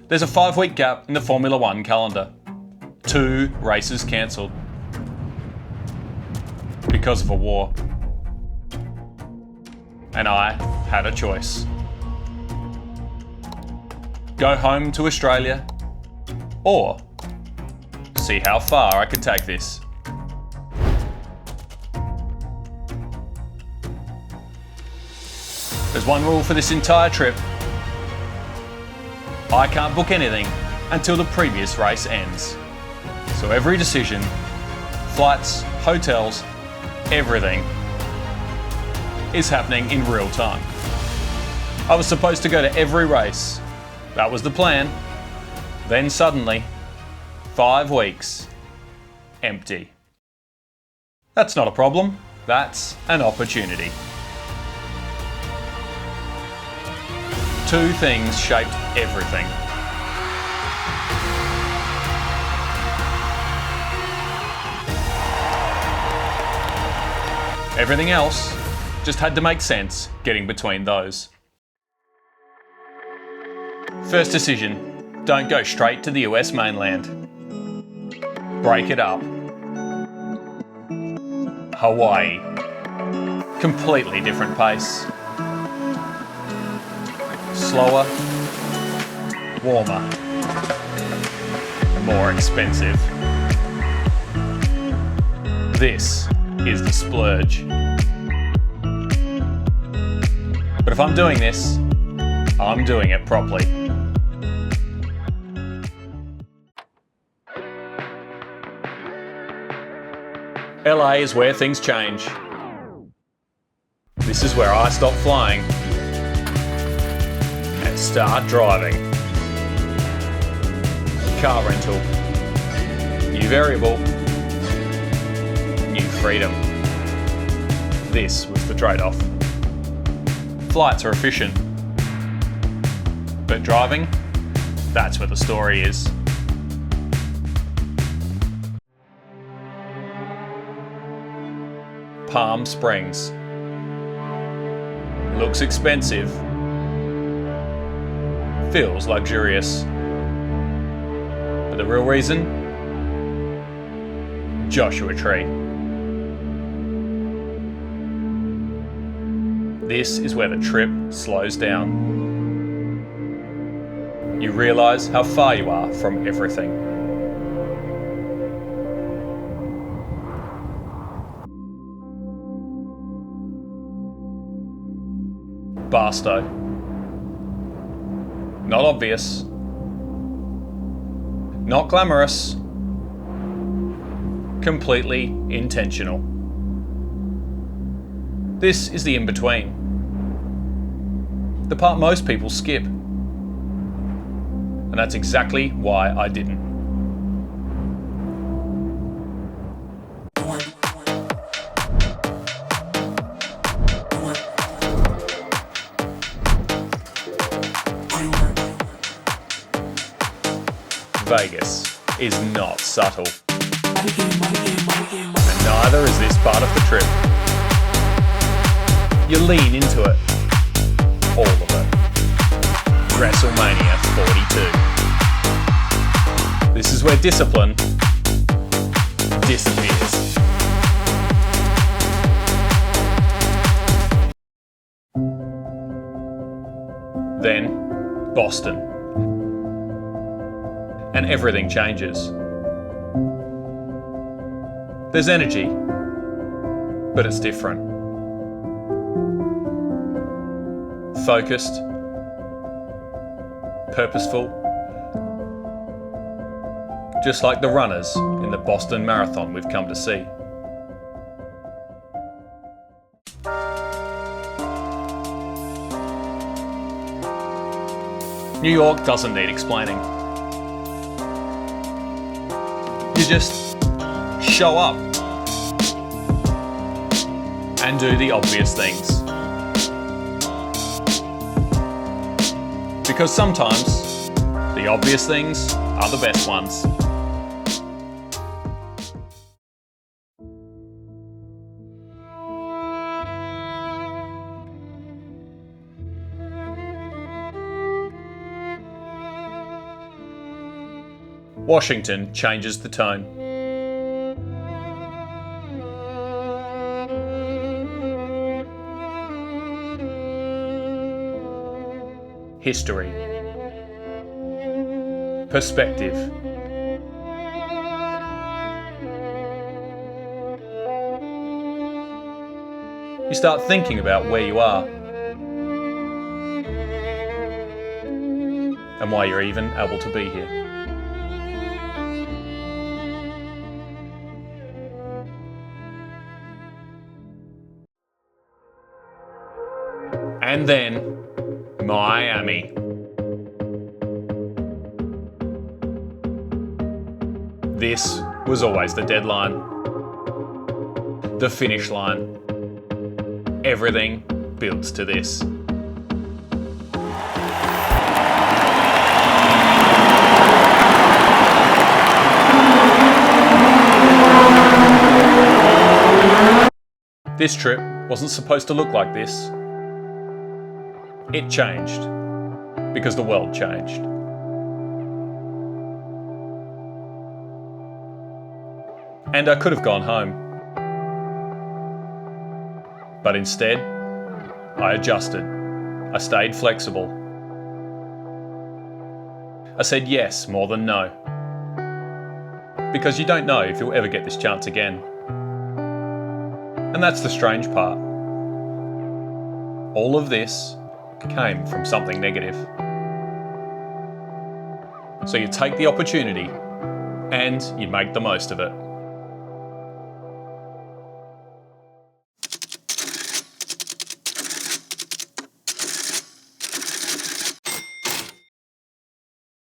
there's a 5-week gap in the Formula One calendar. 2 races cancelled. Because of a war. And I had a choice. Go home to Australia, or see how far I could take this. There's one rule for this entire trip. I can't book anything until the previous race ends. So every decision, flights, hotels, everything is happening in real time. I was supposed to go to every race. That was the plan. Then suddenly, 5 weeks, empty. That's not a problem. That's an opportunity. 2 things shaped everything. Everything else just had to make sense getting between those. First decision, don't go straight to the US mainland. Break it up. Hawaii. Completely different pace. Slower, warmer, more expensive. This is the splurge. But if I'm doing this, I'm doing it properly. LA is where things change. This is where I stop flying and start driving. Car rental. New variable. New freedom. This was the trade-off. Flights are efficient. But driving, that's where the story is. Palm Springs. Looks expensive. Feels luxurious. But the real reason? Joshua Tree. This is where the trip slows down. You realise how far you are from everything. Barstow. Not obvious. Not glamorous. Completely intentional. This is the in-between. The part most people skip. And that's exactly why I didn't. Vegas is not subtle. And neither is this part of the trip. You lean into it. All of it. WrestleMania 42. This is where discipline disappears. Then, Boston. And everything changes. There's energy, but it's different. Focused, purposeful, just like the runners in the Boston Marathon we've come to see. New York doesn't need explaining. You just show up and do the obvious things. Because sometimes the obvious things are the best ones. Washington changes the tone. History. Perspective. You start thinking about where you are and why you're even able to be here. And then, Miami. This was always the deadline. The finish line. Everything builds to this. This trip wasn't supposed to look like this. It changed because the world changed. And I could have gone home. But instead, I adjusted. I stayed flexible. I said yes more than no. Because you don't know if you'll ever get this chance again. And that's the strange part. All of this came from something negative. So you take the opportunity and you make the most of it.